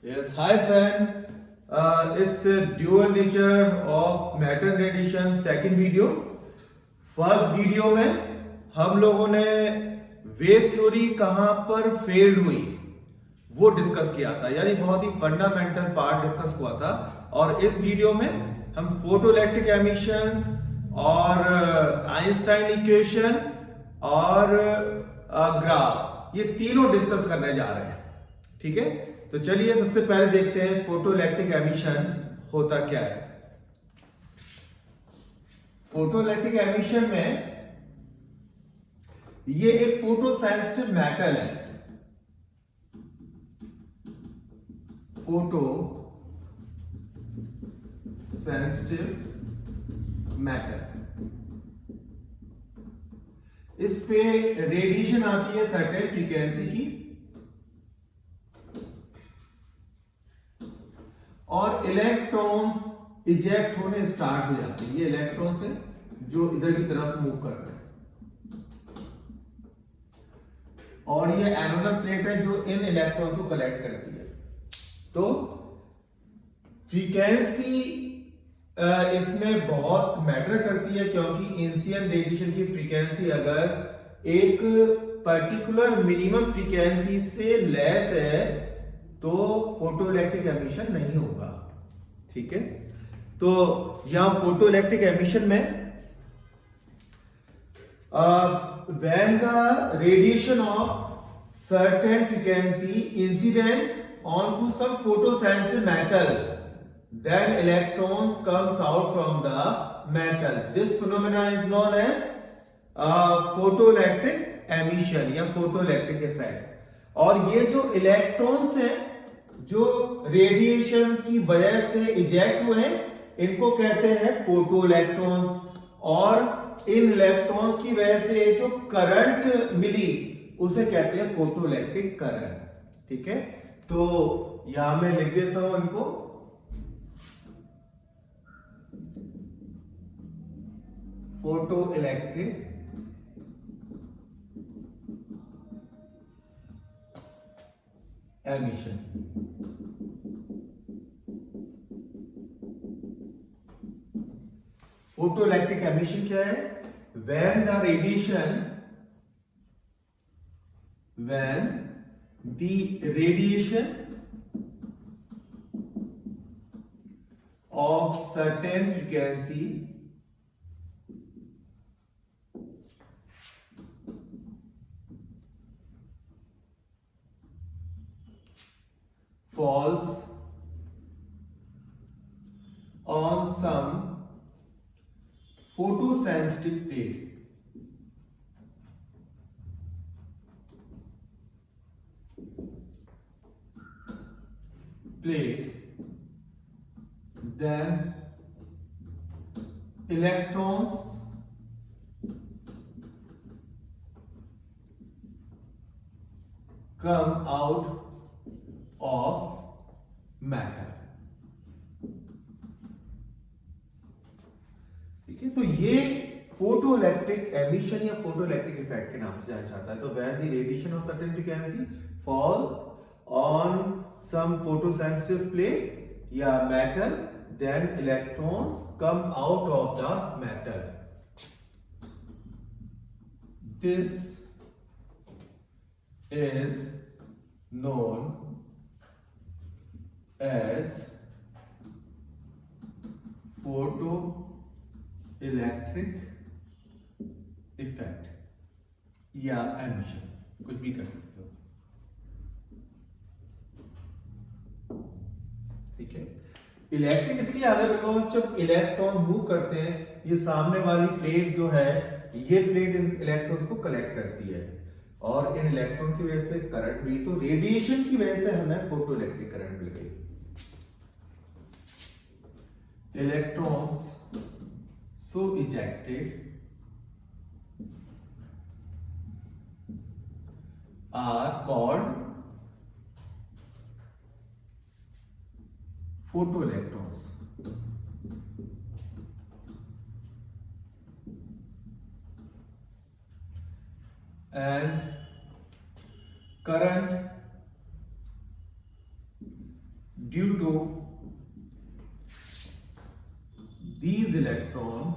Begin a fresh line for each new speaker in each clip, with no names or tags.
Yes, hi fan. It's dual nature of matter radiation second video. First video में हम लोगों ने wave theory कहां पर फेल्ड हुई वो डिस्कस किया था, यानी बहुत ही फंडामेंटल पार्ट डिस्कस हुआ था. और इस वीडियो में हम फोटोइलेक्ट्रिक एमिशंस और आइंस्टाइन इक्वेशन और ग्राफ ये तीनों डिस्कस करने जा रहे हैं. ठीक है, तो चलिए सबसे पहले देखते हैं फोटोइलेक्ट्रिक एमिशन होता क्या है. फोटोइलेक्ट्रिक एमिशन में ये एक फोटो सेंसिटिव मेटल है. फोटो सेंसिटिव मेटल, इस पे रेडिएशन आती है सर्टेन फ्रीक्वेंसी की और इलेक्ट्रॉन्स इजेक्ट होने स्टार्ट हो जाते हैं. ये इलेक्ट्रॉन्स है जो इधर की तरफ मूव कर रहे हैं और ये एनोडर प्लेट है जो इन इलेक्ट्रॉन्स को कलेक्ट करती है. तो फ्रीक्वेंसी इसमें बहुत मैटर करती है, क्योंकि इंसिडेंट रेडिएशन की फ्रीक्वेंसी अगर एक पर्टिकुलर मिनिमम फ्रीक्वेंसी से लेस है तो फोटोइलेक्ट्रिक एमिशन नहीं होगा. ठीक है, तो यहां फोटोइलेक्ट्रिक एमिशन में when the radiation of certain frequency incident onto some photosensitive metal, then electrons comes out from the metal. This phenomena is known as photoelectric emission या photoelectric effect. और ये जो इलेक्ट्रॉन्स हैं जो रेडिएशन की वजह से इजेक्ट हुए हैं इनको कहते हैं फोटो इलेक्ट्रॉन्स. और इन इलेक्ट्रॉन्स की वजह से जो करंट मिली उसे कहते हैं फोटोइलेक्ट्रिक करंट. ठीक है, तो यहां मैं लिख देता हूं इनको. Photoelectric emission. फोटोइलेक्ट्रिक एमिशन क्या है? when the radiation of certain frequency falls on some photosensitive plate, then electrons come out of matter. ठीक है, तो ये फोटोइलेक्ट्रिक एमिशन या फोटोइलेक्ट्रिक इफेक्ट के नाम से जाना जाता है. तो when the radiation of certain frequency falls on some photosensitive plate या metal, then electrons come out of the metal. This is known as photoelectric effect या एमिशन, कुछ भी कर सकते हो. ठीक है, इलेक्ट्रिक इसलिए आ गया बिकॉज जब इलेक्ट्रॉन्स मूव करते हैं ये सामने वाली प्लेट जो है ये प्लेट इन इलेक्ट्रॉन्स को कलेक्ट करती है और इन इलेक्ट्रॉन की वजह से करंट भी, तो रेडिएशन की वजह से हमें फोटोइलेक्ट्रिक करंट मिल गई. Electrons so ejected are called photoelectrons. And current due to these electron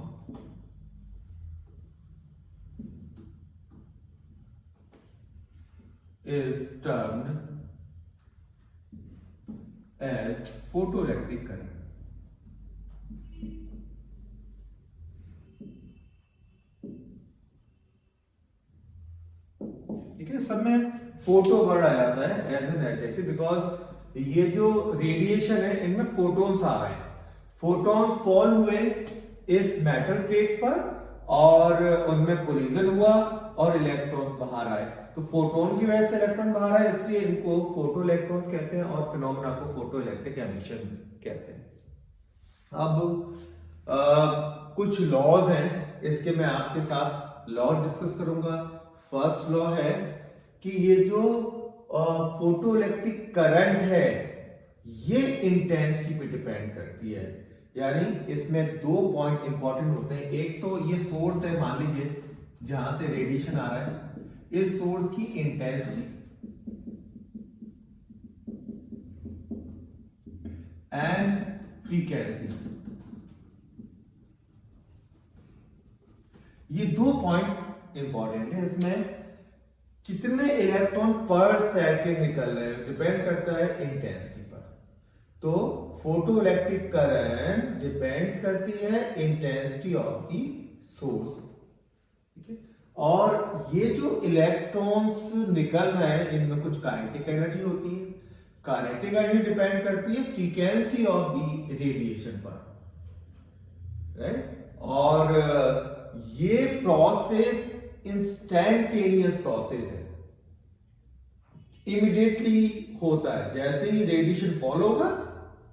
is termed as photoelectric current. ठीक है, सब में फोटो वर्ड आ जाता है एज एन एडजेक्टिव बिकॉज ये जो रेडिएशन है इनमें फोटॉन्स आ रहे हैं। फोटॉन्स फॉल हुए इस मेटल प्लेट पर और उनमें कोलिजन हुआ और इलेक्ट्रॉन्स बाहर आए, तो फोटोन की वजह से इलेक्ट्रॉन बाहर आए, इसलिए इनको फोटो इलेक्ट्रॉन्स कहते हैं और फिनोमेना को फोटो इलेक्ट्रिक एमिशन कहते हैं। अब कुछ लॉज हैं, इसके मैं आपके साथ लॉ डिस्कस करूंगा। फर्स्ट लॉ है कि ये जो फोटो इलेक्ट्रिक करंट है ये इंटेंसिटी पे डिपेंड करती है, यानी इसमें दो पॉइंट इंपॉर्टेंट होते हैं। एक तो ये सोर्स है, मान लीजिए जहां से रेडिएशन आ रहा है, इस सोर्स की इंटेंसिटी एंड फ्रीक्वेंसी, ये दो पॉइंट इंपॉर्टेंट है। इसमें कितने इलेक्ट्रॉन पर सेकंड निकल रहे हैं डिपेंड करता है इंटेंसिटी पर। तो फोटो इलेक्ट्रिक करंट डिपेंड्स करती है इंटेंसिटी ऑफ द सोर्स, ठीक है। और ये जो इलेक्ट्रॉन्स निकल रहे हैं इनमें कुछ काइनेटिक एनर्जी होती है, काइनेटिक एनर्जी डिपेंड करती है फ्रीक्वेंसी ऑफ द रेडिएशन पर, राइट। और ये प्रोसेस इंस्टैंटेनियस प्रोसेस है, इमीडिएटली होता है। जैसे ही रेडिएशन फॉल होगा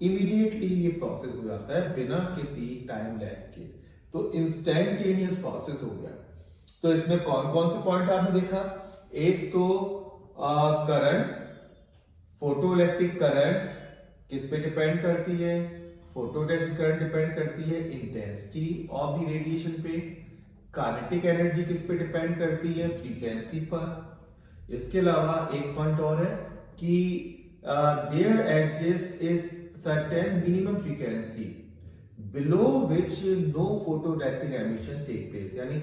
इमीडिएटली ये प्रोसेस हो जाता है बिना किसी टाइम लैग के, तो इंस्टैंटेनियस प्रोसेस हो गया। तो इसमें कौन कौन से पॉइंट आपने देखा, एक तो करंट, फोटो इलेक्ट्रिक करंट किस पे डिपेंड करती है, फोटो इलेक्ट्रिक करंट डिपेंड करती है इंटेंसिटी ऑफ द रेडिएशन पे। काइनेटिक एनर्जी किस पे डिपेंड करती है, फ्रीक्वेंसी पर। इसके अलावा एक पॉइंट और है कि there exist is certain minimum frequency below which no photoelectric emission take place, यानी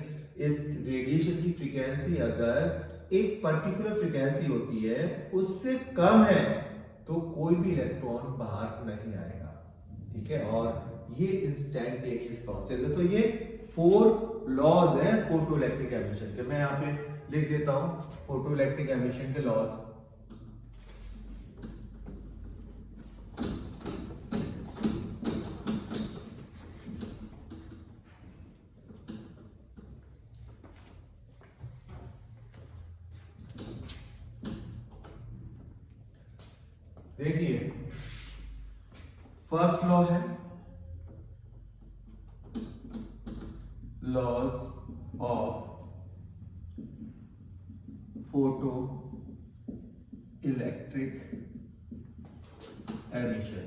इस रेडिएशन की फ्रीक्वेंसी अगर एक पर्टिकुलर फ्रीक्वेंसी होती है उससे कम है तो कोई भी इलेक्ट्रॉन बाहर नहीं आएगा, ठीक है। और ये इंस्टैंटेनियस प्रोसेस है। तो ये 4 लॉज है फोटो इलेक्ट्रिक एमिशन के। मैं यहां पे लिख देता हूं फोटो इलेक्ट्रिक एमिशन के लॉज। देखिए, फर्स्ट लॉ है laws of photo electric emission.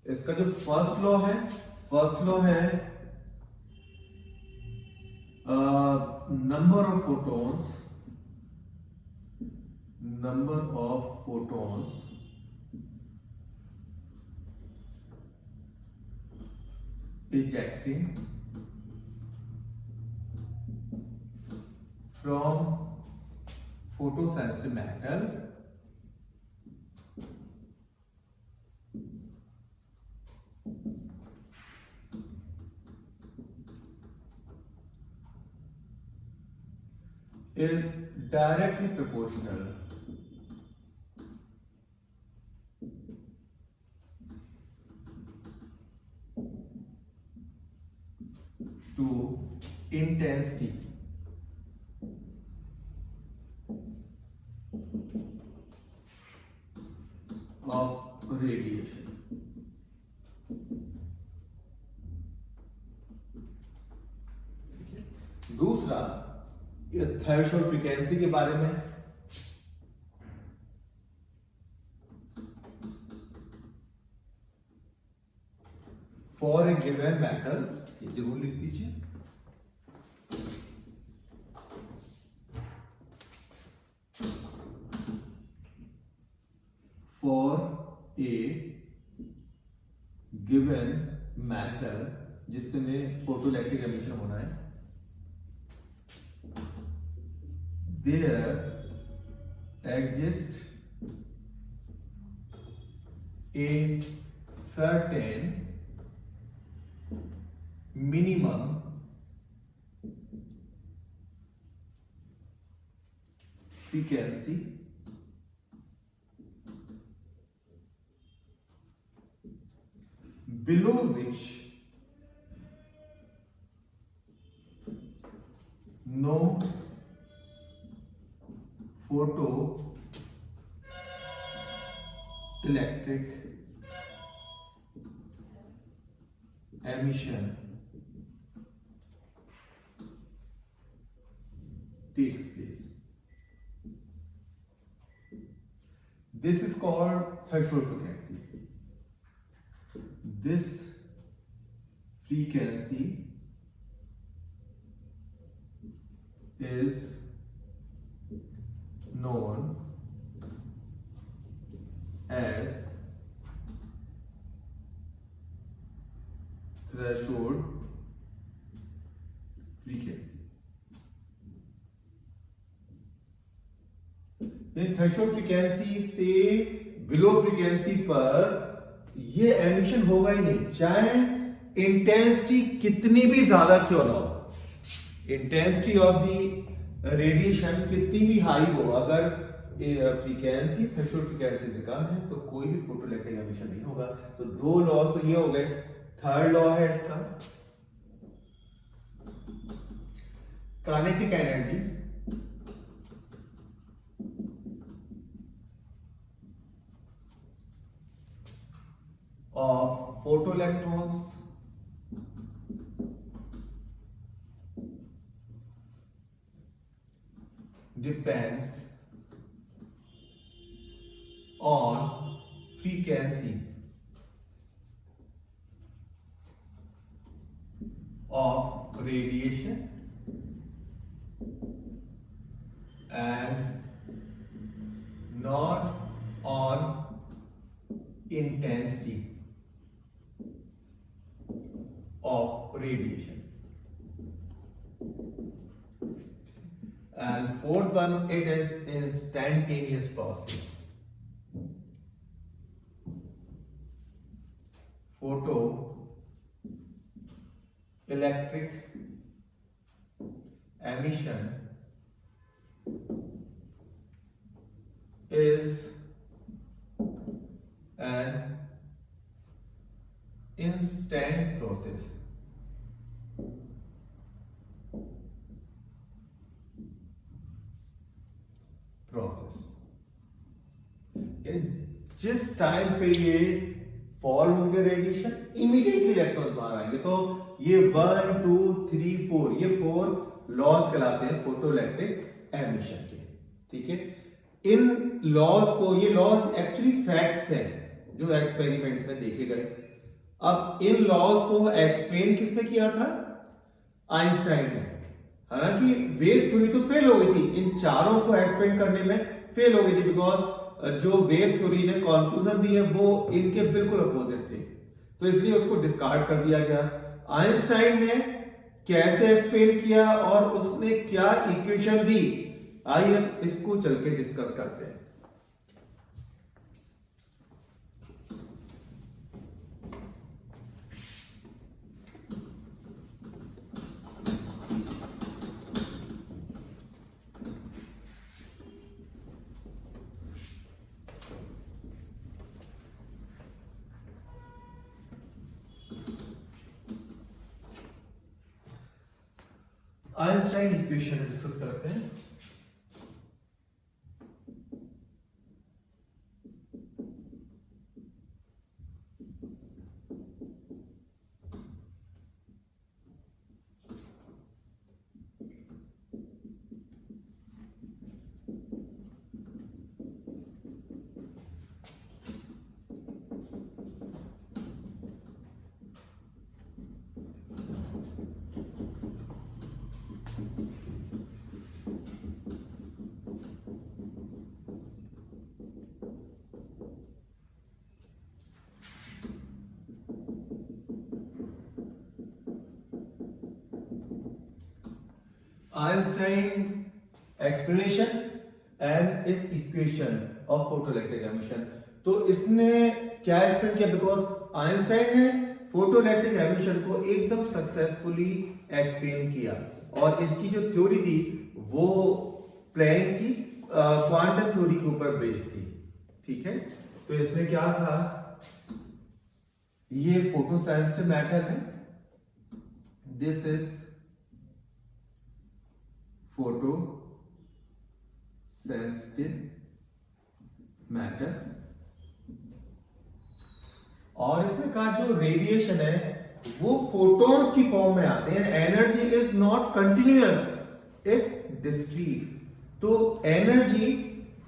इसका जो फर्स्ट लॉ है number of photons ejecting from photosensitive metal is directly proportional to intensity of radiation। दूसरा इस थ्रेशोल्ड फ्रीक्वेंसी के बारे में, फॉर ए गिवन मेटल, ये जरूर लिख दीजिए, given matter जिसमें फोटोइलेक्ट्रिक एमिशन होना है, there exists a certain minimum frequency below which no photoelectric emission takes place. This is called threshold frequency. This frequency is known as threshold frequency. In threshold frequency से below frequency पर ये emission होगा ही नहीं, चाहे intensity कितनी भी ज्यादा क्यों ना हो, इंटेंसिटी ऑफ द रेडिएशन कितनी भी हाई हो, अगर फ्रीक्वेंसी थ्रेशोल्ड फ्रीक्वेंसी से कम है तो कोई भी फोटोइलेक्ट्रिक एमिशन नहीं होगा। तो दो लॉज तो ये हो गए। थर्ड लॉ है इसका kinetic energy of photoelectrons depends on frequency of radiation and not on intensity of radiation. And fourth one, it is instantaneous process. Photo electric emission is an instant process. जिस time पे ये fall होंगे radiation, immediately electrons बाहर आएंगे। तो ये 1 2 3 4 ये 4 laws कहलाते हैं फोटोइलेक्ट्रिक एमिशन के। ठीक है, इन लॉज को, ये लॉज एक्चुअली फैक्ट्स हैं जो एक्सपेरिमेंट्स में देखे गए। अब इन लॉज को एक्सप्लेन किसने किया था? आइंस्टाइन ने। हालांकि वेव थ्योरी तो फेल हो गई थी, इन चारों को एक्सप्लेन करने में फेल हो गई थी, बिकॉज जो वेव थ्योरी ने कंक्लूजन दी है वो इनके बिल्कुल अपोजिट थे, तो इसलिए उसको डिस्कार्ड कर दिया गया। आइंस्टाइन ने कैसे एक्सप्लेन किया और उसने क्या इक्वेशन दी, आइए इसको चल के डिस्कस करते हैं। आइंस्टाइन इक्वेशन डिस्कस करते हैं। आइंस्टाइन एक्सप्लेनेशन एंड इस इक्वेशन ऑफ फोटोइलेक्ट्रिक एमिशन। तो इसने क्या एक्सप्लेन किया, बिकॉज आइंस्टाइन ने फोटोइलेक्ट्रिक एमिशन को एकदम सक्सेसफुली एक्सप्लेन किया और इसकी जो थ्योरी थी वो प्लैंक की क्वांटम थ्योरी के ऊपर बेस्ड थी। ठीक है, तो इसने क्या कहा, ये फोटो सेंसिटिव मैटर है, this is photo sensitive matter, और इसने कहा जो रेडिएशन है वो फोटॉन्स की फॉर्म में आते हैं, energy is not continuous, it discrete. तो एनर्जी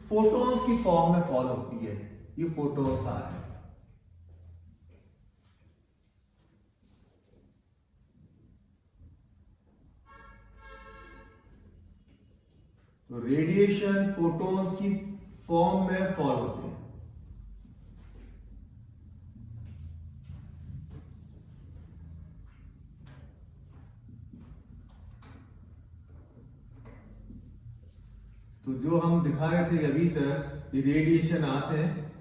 फोटॉन्स की फॉर्म में फॉल होती है, ये फोटॉन्स आ रहे हैं। तो रेडिएशन फोटॉन्स की फॉर्म में फॉल होते हैं। तो जो हम दिखा रहे थे अभी तक, ये रेडिएशन आते हैं,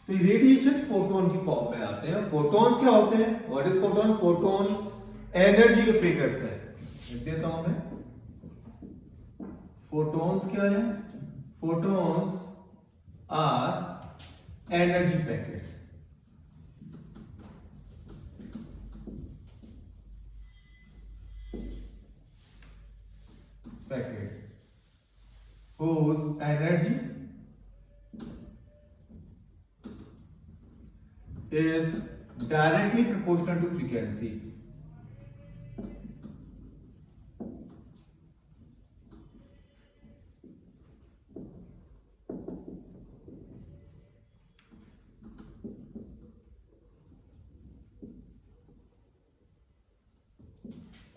तो ये रेडिएशन फोटोन की फॉर्म में आते हैं। फोटॉन्स क्या होते हैं, what is photon? Photon energy के पैकेट्स हैं। लिख देता हूं मैं, फोटॉन्स क्या है? Photons are energy packets. Packets whose energy is directly proportional to frequency.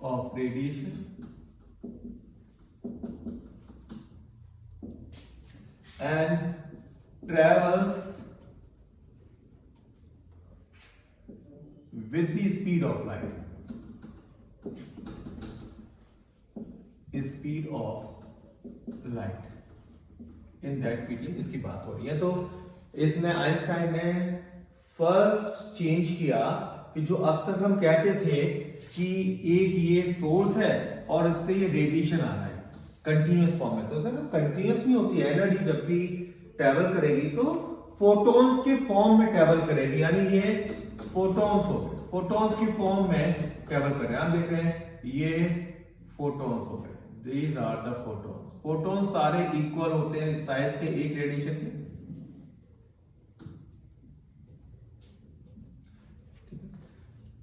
Of radiation and travels with the speed of light. Speed of light in that medium, इसकी बात हो रही है। तो इसने आइंस्टाइन ने फर्स्ट चेंज किया कि जो अब तक हम कहते थे कि एक ये सोर्स है और इससे ये रेडिएशन आ रहा है कंटिन्यूअस फॉर्म में, तो उसने कहा कंटिन्यूअस नहीं होती है, एनर्जी जब भी ट्रेवल करेगी तो फोटॉन्स के फॉर्म में ट्रेवल करेगी, यानी ये फोटॉन्स हो गए, फोटॉन्स की फॉर्म में ट्रेवल कर रहे हैं। आप देख रहे हैं ये फोटॉन्स हो गए, these are the photons. Photons सारे इक्वल होते हैं साइज के एक रेडिएशन के।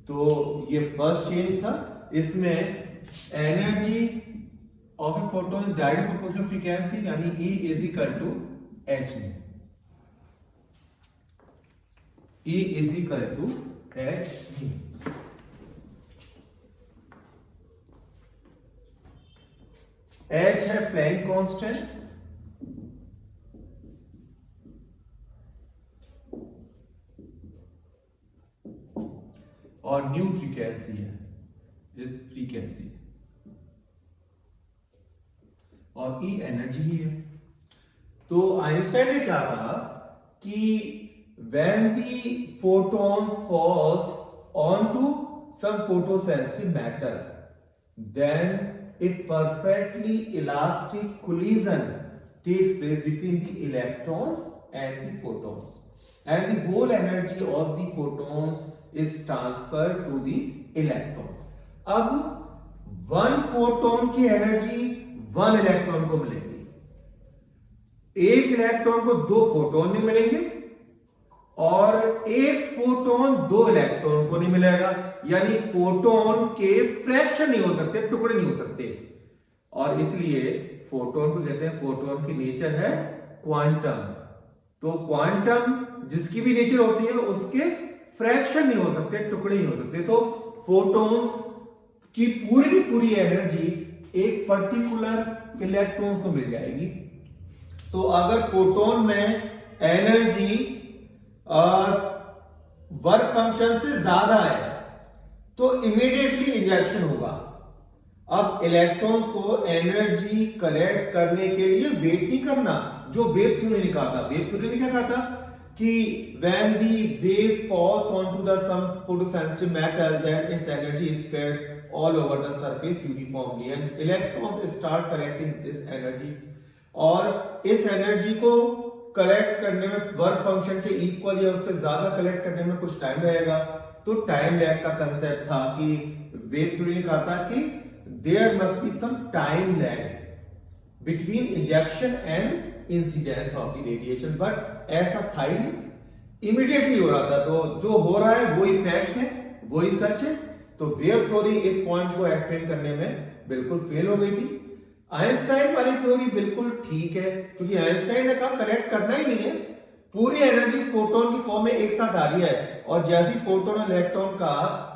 तो ये फर्स्ट चेंज था, इसमें energy of a photon is directly proportional frequency, यानी E is equal to h में, E is equal to h में। h है प्लैंक कांस्टेंट, और न्यू फ्रीक्वेंसी है, इस फ्रीक्वेंसी, और ई एनर्जी ही है। तो आइंस्टाइन ने क्या कहा कि when the photons falls onto some photosensitive matter, then a perfectly elastic collision takes place between the electrons and the photons, and the whole energy of the photons is transferred to the electrons. अब one photon की energy one electron को मिलेगी, एक electron को दो photon नहीं मिलेंगे, और एक फोटोन दो इलेक्ट्रॉन को नहीं मिलेगा, यानी फोटोन के फ्रैक्शन नहीं हो सकते, टुकड़े नहीं हो सकते। और इसलिए फोटोन को कहते हैं, फोटोन की नेचर है क्वांटम। तो क्वांटम जिसकी भी नेचर होती है उसके फ्रैक्शन नहीं हो सकते, टुकड़े नहीं हो सकते। तो फोटोन्स की पूरी एनर्जी एक पर्टिकुलर इलेक्ट्रॉन्स को मिल जाएगी। तो अगर फोटोन में एनर्जी वर्क फंक्शन से ज्यादा है तो इमीडिएटली इंजेक्शन होगा। अब इलेक्ट्रॉन्स को एनर्जी कलेक्ट करने के लिए वेट नहीं करना, जो वेव थ्योरी ने कहा था। वेव थ्योरी ने क्या कहा था कि when the wave falls onto the some photosensitive metal, then its energy spreads all over the surface uniformly and electrons start collecting this energy। और इस एनर्जी को कलेक्ट करने में वर्क फंक्शन के इक्वल या उससे ज्यादा कलेक्ट करने में कुछ टाइम लगेगा। तो टाइम लैग का कंसेप्ट था कि वेव थ्योरी ने कहा था कि there must be some time lag between ejection and incidence of the radiation, but ऐसा था ही नहीं, इमीडिएटली हो रहा था। तो जो हो रहा है वही फैक्ट है, वही सच है। तो वेव थ्योरी इस पॉइंट को एक्सप्लेन करने में बिल्कुल फेल हो गई थी। आइंस्टाइन वाली थ्योरी बिल्कुल ठीक है, क्योंकि आइंस्टाइन ने कहा कलेक्ट करना ही नहीं है, पूरी एनर्जी फोटोन की फॉर्म में एक साथ आ रही है, और जैसे फोटोन और इलेक्ट्रॉन का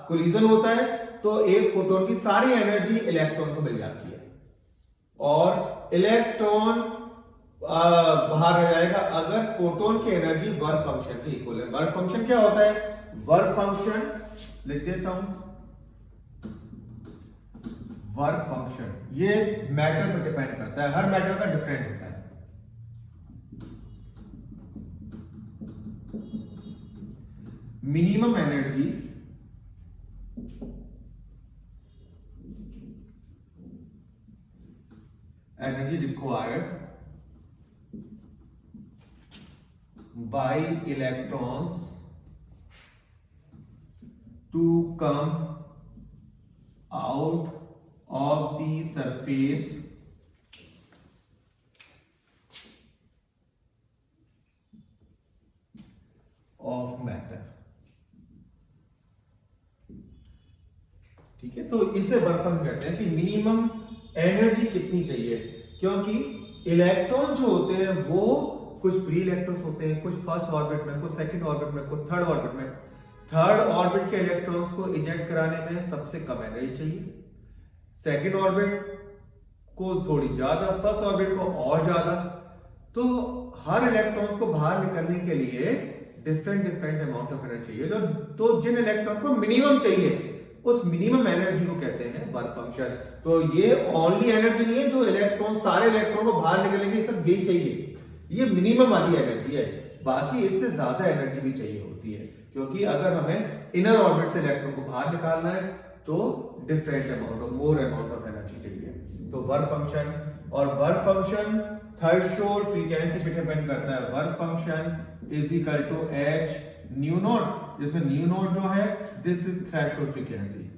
कोलिजन होता है तो एक फोटोन की सारी एनर्जी इलेक्ट्रॉन को मिल जाती है और इलेक्ट्रॉन बाहर रह जाएगा अगर फोटोन की एनर्जी वर्क फंक्शन के इक्वल है। वर्क फंक्शन क्या होता है? वर्क फंक्शन लिख देता हूं, वर्क फंक्शन ये मैटर पर डिपेंड करता है, हर मैटर का डिफरेंट होता है। Minimum energy required by electrons to come out of the surface of matter। ठीक है, तो इसे वर्क फंक्शन कहते हैं कि मिनिमम एनर्जी कितनी चाहिए, क्योंकि इलेक्ट्रॉन जो होते हैं वो कुछ फ्री इलेक्ट्रॉन्स होते हैं, कुछ फर्स्ट ऑर्बिट में, कुछ सेकंड ऑर्बिट में, कुछ थर्ड ऑर्बिट में। थर्ड ऑर्बिट के इलेक्ट्रॉन्स को इजेक्ट कराने में सबसे कम एनर्जी चाहिए, सेकंड ऑर्बिट को थोड़ी ज्यादा, फर्स्ट ऑर्बिट को और ज्यादा। तो हर इलेक्ट्रॉन्स को बाहर निकलने के लिए डिफरेंट अमाउंट ऑफ एनर्जी चाहिए। तो जिन इलेक्ट्रॉन को मिनिमम चाहिए उस मिनिमम एनर्जी को कहते हैं वर्क फंक्शन। तो ये ओनली एनर्जी नहीं है जो इलेक्ट्रॉन, सारे इलेक्ट्रॉन को बाहर निकलने के लिए सब यही चाहिए, ये मिनिमम वाली एनर्जी है। बाकी इससे ज्यादा एनर्जी भी चाहिए होती है, क्योंकि अगर हमें इनर ऑर्बिट से इलेक्ट्रॉन को बाहर निकालना है तो different amount of more amount of energy चाहिए। तो वर्क फंक्शन, और वर्क फंक्शन थ्रेशोल्ड फ्रीक्वेंसी पे डिपेंड करता है। Work function is equal to h nu naught, जिसमें न्यू नॉट जो है this is threshold frequency.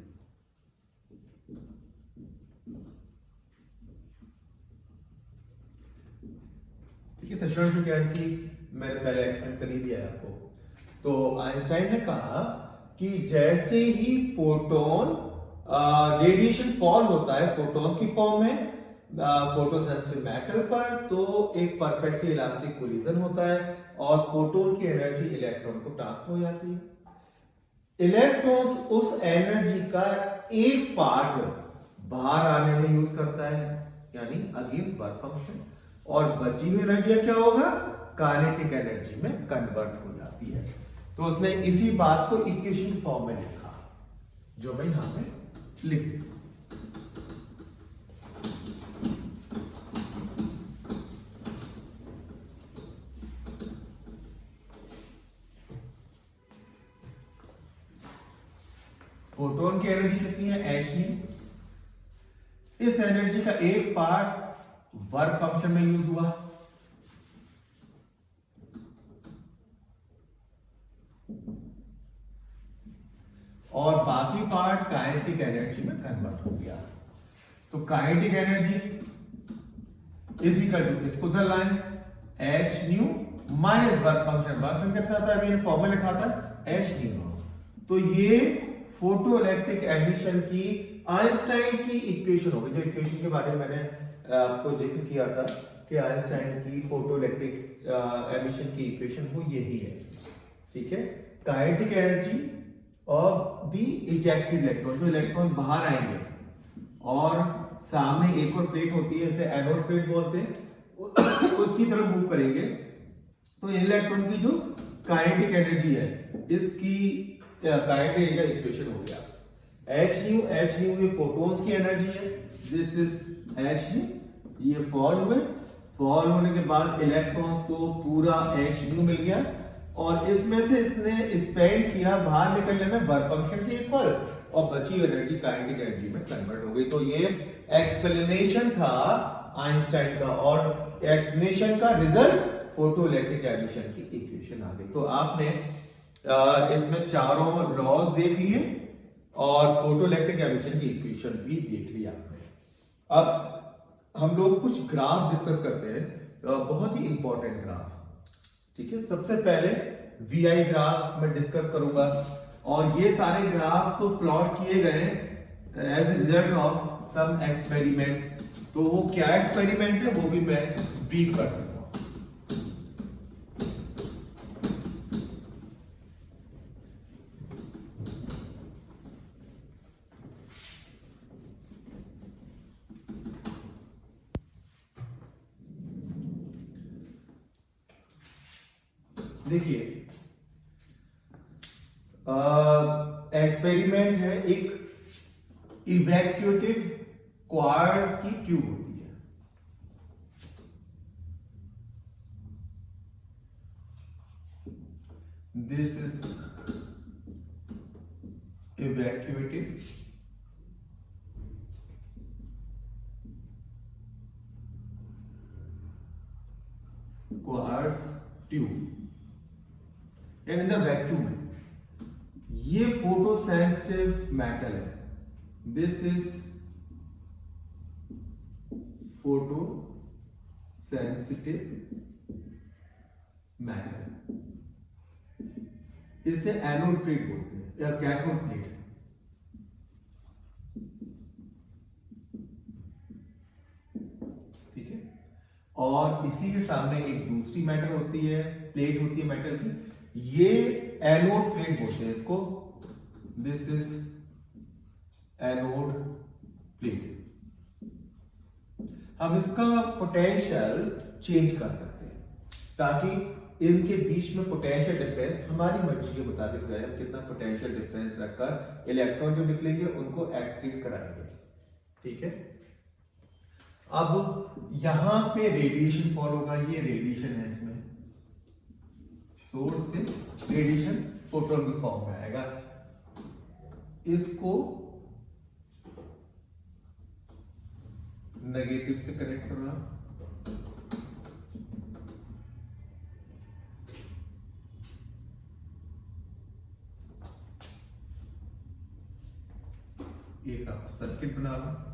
Threshold frequency मैंने पहले एक्सप्लेन कर ही दिया है आपको। तो आइंस्टाइन ने कहा कि जैसे ही फोटोन रेडिएशन फॉल होता है फोटॉन्स की फॉर्म में फोटोसेंसिटिव मेटल पर, तो एक परफेक्टली इलास्टिक कोलिजन होता है और फोटोन की एनर्जी इलेक्ट्रॉन को ट्रांसफर हो जाती है। इलेक्ट्रॉन्स उस एनर्जी का एक पार्ट बाहर आने में यूज करता है, यानी अगेंस्ट वर्क फंक्शन, और बची हुई एनर्जी क्या होगा? काइनेटिक एनर्जी में कन्वर्ट हो जाती है। तो उसने इसी बात को इक्वेशन फॉर्म में लिखा, जो मैं यहां पे लिख देता हूं। फोटोन की एनर्जी कितनी है? h new. इस एनर्जी का एक पार्ट वर्क फंक्शन में यूज हुआ, और बाकी पार्ट काइनेटिक एनर्जी में कन्वर्ट हो गया। तो kinetic energy is equal to, इसको उधर लाएं, h nu minus work function. Work function कितना था? अभी फॉर्मूला लिखा था h न्यू। तो ये फोटो इलेक्ट्रिक एमिशन की आइंस्टाइन की इक्वेशन होगी, जो इक्वेशन के बारे में मैंने आपको जिक्र किया था कि आइंस्टाइन की फोटो इलेक्ट्रिक एमिशन की इक्वेशन वो यही है। ठीक है, kinetic energy of the ejected electron, जो इलेक्ट्रॉन बाहर आएंगे और सामने एक और प्लेट होती है, इसे एनोड प्लेट बोलते हैं, उसकी तरफ मूव करेंगे, तो इलेक्ट्रॉन की जो काइनेटिक एनर्जी है, इसकी काइनेटिक इक्वेशन हो गया। एच न्यू ये फोटॉन्स की एनर्जी है, दिस इज एच न्यू, ये फॉल होने के बाद इलेक्ट्रॉन्स को पूरा एच न्यू मिल गया और इसमें से इसने स्पेंड किया बाहर निकलने में वर्क फंक्शन के इक्वल और बची एनर्जी काइनेटिक एनर्जी में कन्वर्ट हो गई। तो ये एक्सप्लेनेशन था आइंस्टाइन का और एक्सप्लेनेशन का रिजल्ट फोटोइलेक्ट्रिक एमिशन की इक्वेशन आ गई। तो आपने इसमें चारों लॉज देख लिए और फोटोइलेक्ट्रिक एमिशन की इक्वेशन भी देख ली आपने। अब हम लोग कुछ ग्राफ डिस्कस करते हैं, बहुत ही इंपॉर्टेंट ग्राफ। ठीक है, सबसे पहले वीआई ग्राफ मैं डिस्कस करूंगा और ये सारे ग्राफ प्लॉट किए गए as a result of some experiment. तो वो क्या एक्सपेरिमेंट है वो भी मैं ब्रीफ कर दूंगा। देखिए एक्सपेरिमेंट है, एक इवैक्यूएटेड क्वार्ट्ज की ट्यूब होती है। This is evacuated quartz tube and in the vacuum ये फोटो सेंसिटिव मेटल है। This is photo sensitive metal, इसे एनोड प्लेट बोलते हैं या कैथोड प्लेट। ठीक है, और इसी के सामने एक दूसरी मेटल होती है, प्लेट होती है मेटल की, ये एनोड प्लेट बोलते हैं इसको। This is anode plate. हम इसका पोटेंशियल चेंज कर सकते हैं ताकि इनके बीच में पोटेंशियल डिफरेंस हमारी मर्जी के मुताबिक हो जाए। हम कितना पोटेंशियल डिफरेंस रखकर इलेक्ट्रॉन जो निकलेंगे उनको एक्सक्रीट कराएंगे। ठीक है, अब यहां पे रेडिएशन फॉल होगा, ये रेडिएशन है, इसमें सोर्स से रेडिएशन फोटोन की फॉर्म में आएगा। इसको नेगेटिव से कनेक्ट करना, एक आप सर्किट बनाना,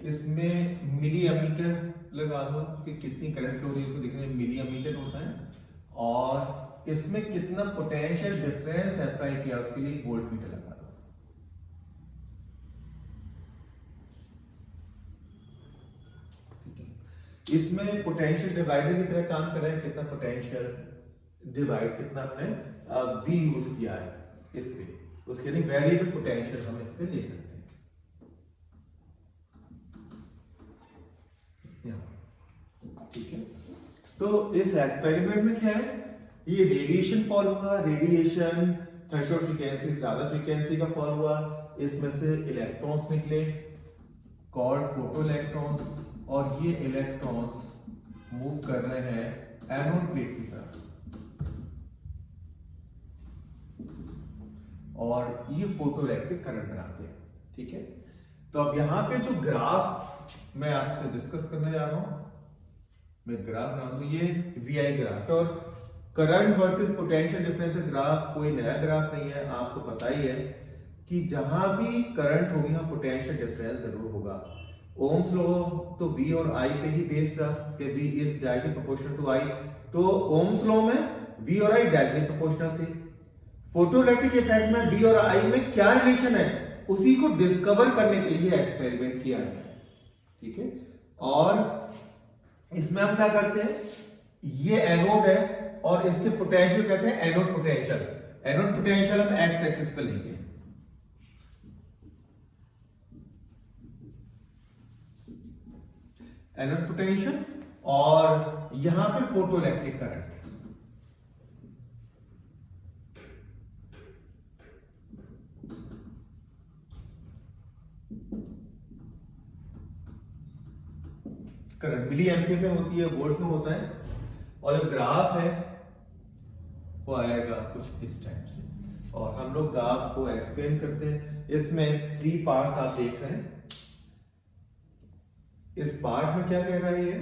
इसमें मिली एमीटर लगा दो कि कितनी करंट फ्लो रही है उसको देखने में मिली एमीटर होता है, और इसमें कितना पोटेंशियल डिफरेंस अप्लाई किया उसके लिए वोल्ट मीटर लगा दो। ठीक है, इसमें पोटेंशियल डिवाइडर की तरह काम कर रहा है, कितना पोटेंशियल डिवाइड कितना हमने भी यूज किया है इस पे, उसके लिए वेरिएबल पोटेंशियल हम इस पे ले सकते हैं। ठीक है, तो इस एक्सपेरिमेंट में क्या है, ये रेडिएशन फॉल हुआ, रेडिएशन थ्रेशोल्ड फ्रीक्वेंसी ज्यादा फ्रीक्वेंसी का फॉल हुआ, इसमें से इलेक्ट्रॉन्स निकले कॉल्ड फोटो इलेक्ट्रॉन्स, और ये इलेक्ट्रॉन्स मूव कर रहे हैं एनोड प्लेट की तरफ, और ये फोटो इलेक्ट्रिक करंट बनाते हैं। ठीक है, तो अब यहां पे जो ग्राफ मैं आपसे डिस्कस करने जा रहा हूं, मैं ग्राफ बना दूं, ये वीआई ग्राफ है, और current versus potential difference graph कोई नया ग्राफ नहीं है, आपको पता ही है कि जहां भी करंट होगी वहां पोटेंशियल डिफरेंस जरूर होगा। ओम्स लॉ तो V और I पे ही बेस्ड था कि V is directly proportional to I, तो ओम्स लॉ में V और I डायरेक्टली प्रोपोर्शनल थे। फोटोइलेक्ट्रिक इफेक्ट में V और I में क्या रिलेशन है उसी को डिस्कवर करने के लिए एक्सपेरिमेंट किया गया। ठीक है, और इसमें हम क्या करते हैं, ये एनोड है और इसके पोटेंशियल कहते हैं एनोड पोटेंशियल, एनोड पोटेंशियल हम एक्स एक्सिस पे लेंगे। एनोड पोटेंशियल और यहां पे photoelectric current. Current milliampere में होती है, वोल्ट में होता है, और जो ग्राफ है वो आएगा कुछ इस टाइप से, और हम लोग ग्राफ को एक्सप्लेन करते हैं। इसमें 3 पार्ट्स आप देख रहे हैं। इस पार्ट में क्या कह रहा है ये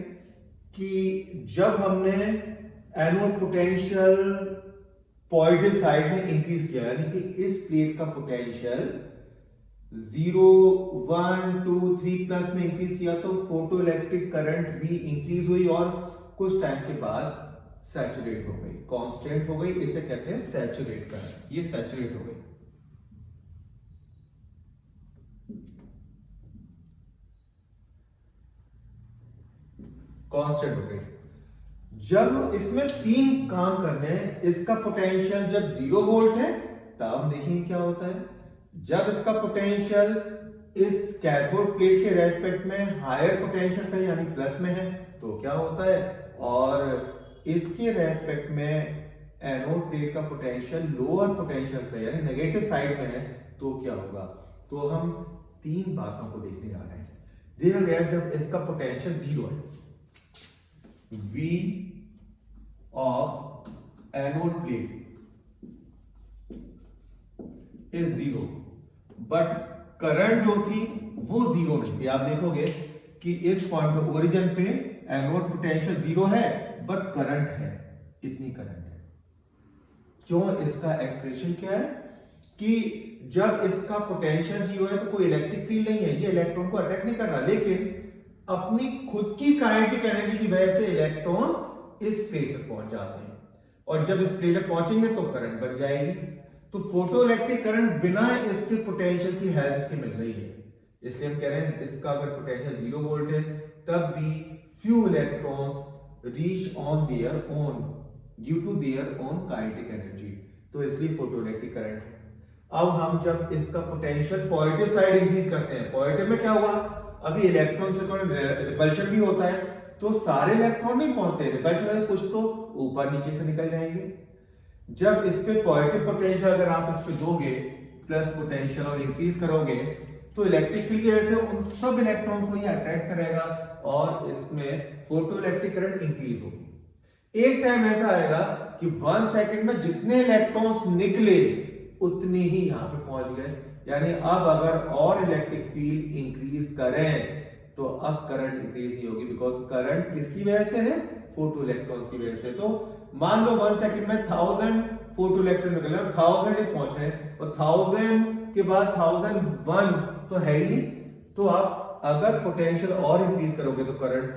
कि जब हमने एनोड पोटेंशियल पॉजिटिव साइड में इंक्रीज किया, यानी कि इस प्लेट का पोटेंशियल 0, 1, 2, 3 प्लस में इंक्रीज किया तो फोटोइलेक्ट्रिक करंट भी इंक्रीज हुई और कुछ टाइम के बाद सैचुरेट हो गई, कांस्टेंट हो गई। इसे कहते हैं सैचुरेट करंट। ये सैचुरेट हो गई। कांस्टेंट हो गई। जब इसमें 3 काम करने हैं, इसका पोटेंशियल जब 0 वोल्ट है तब हम देखेंगे क्या होता है। जब इसका पोटेंशियल इस कैथोड प्लेट के रेस्पेक्ट में हायर पोटेंशियल पे यानी प्लस में है तो क्या होता है, और इसके रेस्पेक्ट में एनोड प्लेट का पोटेंशियल लोअर पोटेंशियल पे यानी नेगेटिव साइड में है तो क्या होगा। तो हम 3 बातों को देखने जा रहे हैं। देखा गया जब इसका पोटेंशियल 0 है, V of anode plate is 0, but current जो थी वो 0 नहीं थी। आप देखोगे कि इस पॉइंट पे ओरिजिन पे एनोड पोटेंशियल 0 है बट करंट है, इतनी करंट है। क्यों? इसका एक्सप्रेशन क्या है कि जब इसका पोटेंशियल 0 है तो कोई इलेक्ट्रिक फील्ड नहीं है, ये इलेक्ट्रॉन को अटैक नहीं कर रहा, लेकिन अपनी खुद की काइनेटिक एनर्जी की वजह से इलेक्ट्रॉन्स इस प्लेट पर पहुंच जाते हैं, और जब इस प्लेट पर पहुंचेंगे तो करंट बन जाएगी। तो फोटोइलेक्ट्रिक करंट बिना इसके पोटेंशियल की हेल्प के मिल रही है। इसलिए हम कह रहे हैं इसका अगर पोटेंशियल 0 वोल्ट है तब भी few electrons reach on their own due to their own kinetic energy, तो इसलिए फोटोइलेक्ट्रिक करंट है। अब हम जब इसका पोटेंशियल पॉजिटिव साइड इंक्रीज करते हैं, पॉजिटिव में क्या हुआ, अभी इलेक्ट्रॉन से रिपल्शन भी होता है तो सारे इलेक्ट्रॉन नहीं पहुंचते, रिपल्शन कुछ तो ऊपर नीचे से निकल जाएंगे। जब इस पे पॉजिटिव पोटेंशियल अगर आप इस पे दोगे प्लस पोटेंशियल और इंक्रीज करोगे तो इलेक्ट्रिक फील्ड की वजह से उन सब इलेक्ट्रॉन को ये अट्रैक्ट करेगा और इसमें फोटोइलेक्ट्रिक करंट इंक्रीज होगी। एक टाइम ऐसा आएगा कि 1 सेकंड में जितने इलेक्ट्रॉन्स निकले उतने ही यहां पे पहुंच गए, यानी अब अगर और इलेक्ट्रिक फील्ड इंक्रीज करें तो अब करंट इंक्रीज नहीं होगी, बिकॉज करंट किसकी वजह से है, फोटो इलेक्ट्रॉन्स की वजह से। तो मान लो 1 सेकंड में 1000 फोटो इलेक्ट्रॉन निकले और 1000 ही पहुंच रहे हैं, और 1000 के बाद 1001 तो है ही नहीं, तो आप अगर पोटेंशियल और इंक्रीज करोगे तो करंट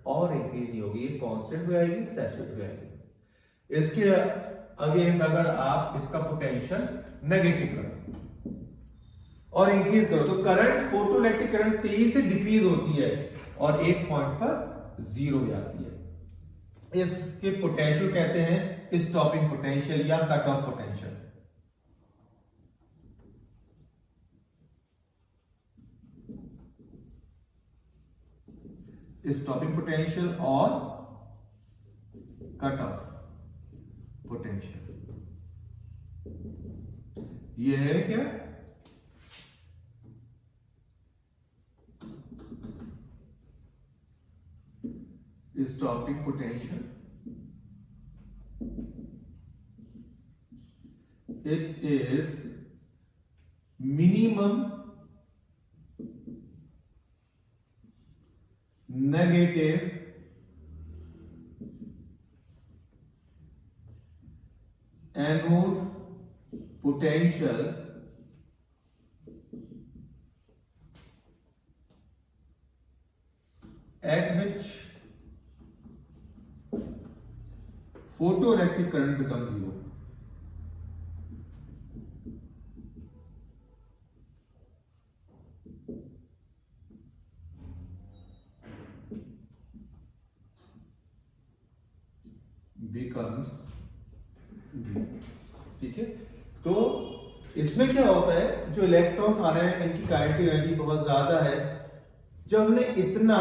और इंक्रीज नहीं होगी, ये कांस्टेंट हो जाएगी, सैचुरेट हो जाएगी। इसके अगेंस्ट अगर आप इसका पोटेंशियल नेगेटिव करो और इंक्रीज करो तो करंट, फोटोइलेक्ट्रिक करंट तेजी से डिक्रीज होती है और एक पॉइंट पर 0 हो जाती है। इसके पोटेंशियल कहते हैं स्टॉपिंग पोटेंशियल या cut off potential. Stopping potential और कट ऑफ पोटेंशियल, ये है क्या, stopping potential, it is minimum negative anode potential at which photoelectric current becomes 0. becomes 0, ठीक है। इसमें क्या होता है, जो इलेक्ट्रॉन्स आ रहे हैं इनकी काइनेटिक एनर्जी बहुत ज्यादा है। जब हमने इतना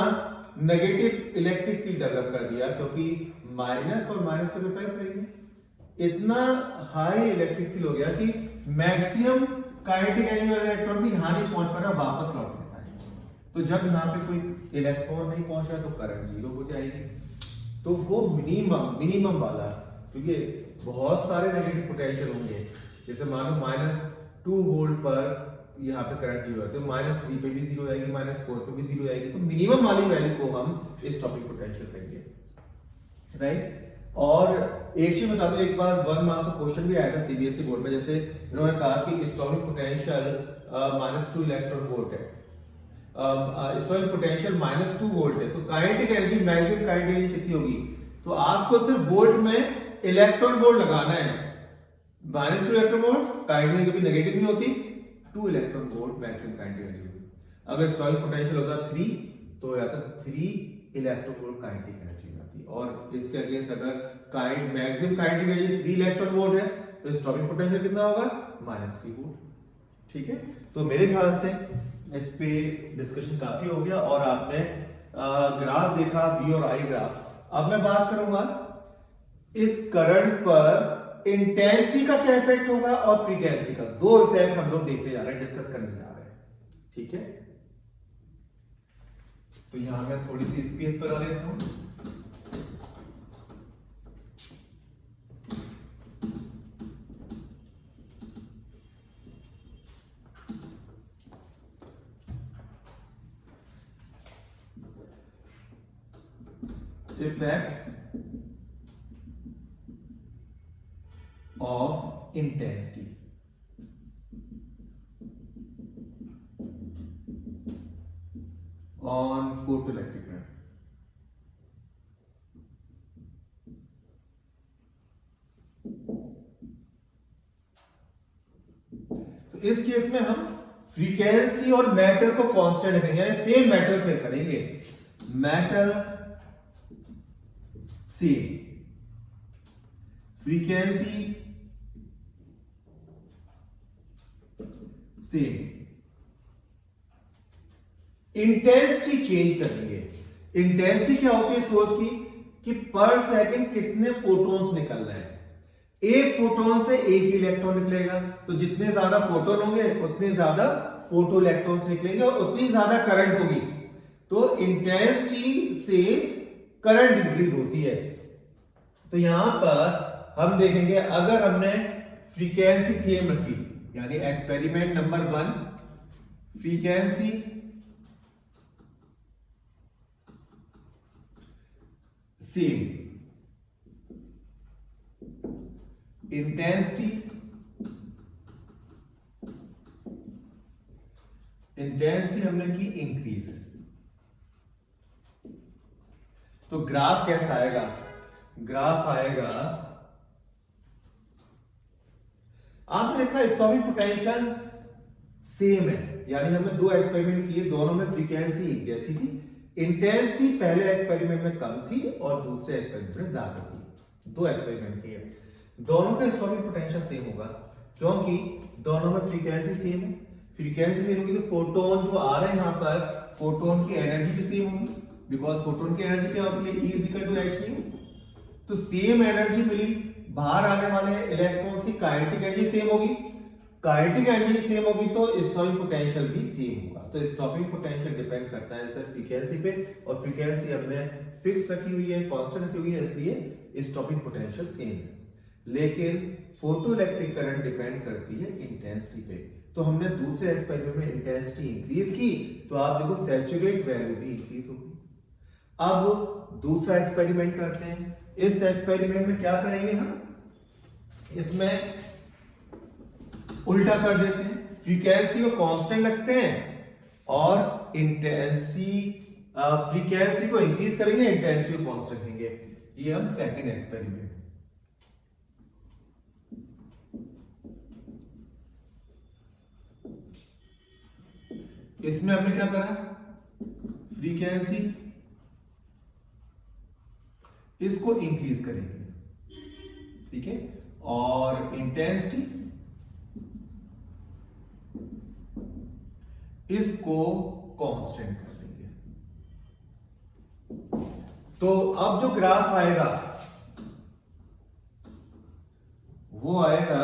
नेगेटिव इलेक्ट्रिक फील्ड डेवलप कर दिया, क्योंकि माइनस और माइनस को रिपेल करेंगे, इतना हाई इलेक्ट्रिक फील्ड हो गया कि मैक्सिमम काइनेटिक एनर्जी वाला इलेक्ट्रॉन भी यहां नहीं पहुंच पा रहा, वापस लौट लेता है। तो जब यहाँ पे कोई इलेक्ट्रॉन नहीं पहुंचा तो करंट जीरो हो जाएगी। तो वो मिनिमम वाला, क्योंकि बहुत सारे नेगेटिव पोटेंशियल होंगे, जैसे मान लो -2 वोल्ट पर यहाँ पे करंट जीरो है, तो -3 पे भी जीरो आएगी, -4 पे भी जीरो आएगी। तो मिनिमम वाली वैल्यू को हम स्टॉपिंग पोटेंशियल कहेंगे, राइट। और एक चीज बता दो, एक बार 1 मार्क्स का क्वेश्चन भी आया था सीबीएसई बोर्ड में, जैसे इन्होंने कहा कि स्टॉपिंग पोटेंशियल -2 इलेक्ट्रॉन वोल्ट है, स्टॉपिंग पोटेंशियल -2 वोल्ट है, तो kinetic energy, maximum kinetic energy कितनी होगी? तो आपको सिर्फ वोल्ट में इलेक्ट्रॉन वोल्ट लगाना है। -2 इलेक्ट्रॉन वोल्ट, काइनेटिक एनर्जी कभी नेगेटिव नहीं होती, 2 electron volt maximum kinetic energy होगी। अगर स्टॉपिंग पोटेंशियल होता 3, तो हो जाता 3 इलेक्ट्रॉन वोल्ट काइनेटिक एनर्जी होती। और इसके अगेंस्ट अगर maximum kinetic energy 3 electron volt है, तो स्टॉपिंग पोटेंशियल कितना होगा? -3 वोल्ट। ठीक है, तो मेरे ख्याल से इस पे डिस्कशन काफी हो गया, और आपने ग्राफ देखा, V और I ग्राफ। अब मैं बात करूंगा इस करंट पर इंटेंसिटी का क्या इफेक्ट होगा और फ्रीक्वेंसी का। 2 इफेक्ट हम लोग देखने जा रहे हैं, डिस्कस करने जा रहे हैं। ठीक है, तो यहां मैं थोड़ी सी स्पेस बना लेता हूं। Effect of intensity on photoelectric current। तो इस केस में हम फ्रीक्वेंसी और मैटर को कांस्टेंट रखेंगे, यानी सेम मैटर पे करेंगे। Matter same, frequency same, intensity change करेंगे। इंटेंसिटी क्या होती है सोर्स की, कि पर सेकंड कितने फोटॉन्स निकल रहे हैं। एक फोटोन से एक ही इलेक्ट्रॉन निकलेगा, तो जितने ज्यादा फोटोन होंगे उतने ज्यादा फोटो इलेक्ट्रॉन्स निकलेंगे और उतनी ज्यादा करंट होगी। तो इंटेंसिटी से करंट इंक्रीज होती है। तो यहां पर हम देखेंगे, अगर हमने फ्रीक्वेंसी सेम रखी, यानी experiment number 1, frequency same, intensity हमने की इंक्रीज। तो ग्राफ कैसा आएगा? ग्राफ आएगा, आपने देखा स्टॉपिंग पोटेंशियल सेम है, यानी हमने 2 एक्सपेरिमेंट किए, दोनों में फ्रीक्वेंसी एक जैसी थी। इंटेंसिटी पहले एक्सपेरिमेंट में कम थी और दूसरे एक्सपेरिमेंट में ज्यादा थी। 2 एक्सपेरिमेंट किए, दोनों का स्टॉपिंग पोटेंशियल सेम होगा, क्योंकि दोनों में फ्रीक्वेंसी सेम है। फ्रीक्वेंसी सेम होगी तो फोटोन जो आ रहे हैं यहां पर, फोटोन की एनर्जी भी सेम होगी, बिकॉज फोटोन की एनर्जी क्या होती है? E = h²। तो सेम एनर्जी मिली, बाहर आने वाले इलेक्ट्रॉन्स की काइनेटिक एनर्जी सेम होगी। काइनेटिक एनर्जी सेम होगी तो स्टॉपिंग पोटेंशियल भी सेम होगा। तो स्टॉपिंग पोटेंशियल डिपेंड करता है सर फ्रीक्वेंसी पे, और फ्रीक्वेंसी हमने फिक्स रखी हुई है, कांस्टेंट रखी हुई है, इसलिए स्टॉपिंग पोटेंशियल सेम है। लेकिन फोटोइलेक्ट्रिक करंट डिपेंड करती है इंटेंसिटी पे। तो हमने दूसरे एक्सपेरिमेंट में इंटेंसिटी इंक्रीज की, तो आप देखो सैचुरेट वैल्यू भी इंक्रीज होगी। अब दूसरा एक्सपेरिमेंट करते हैं। इस एक्सपेरिमेंट में क्या करेंगे हम, इसमें उल्टा कर देते हैं, फ्रीक्वेंसी को कांस्टेंट रखते हैं और इंटेंसिटी फ्रीक्वेंसी को इंक्रीज करेंगे, इंटेंसिटी को कांस्टेंट रखेंगे। ये हम सेकंड एक्सपेरिमेंट। इसमें हमने क्या करा, फ्रीक्वेंसी इसको इंक्रीज करेंगे, ठीक है, और इंटेंसिटी इसको कांस्टेंट कर देंगे। तो अब जो ग्राफ आएगा वो आएगा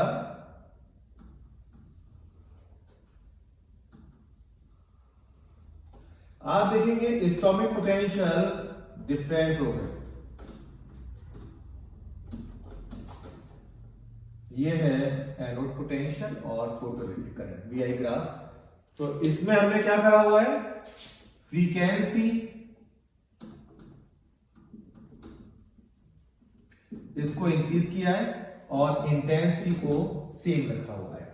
आप देखेंगे स्टॉमिक पोटेंशियल डिफरेंट हो गए। ये है एनोड पोटेंशियल और फोटोइलेक्ट्रिक करंट VI ग्राफ। तो इसमें हमने क्या करा हुआ है, फ्रीक्वेंसी इसको इंक्रीज किया है और इंटेंसिटी को सेम रखा हुआ है।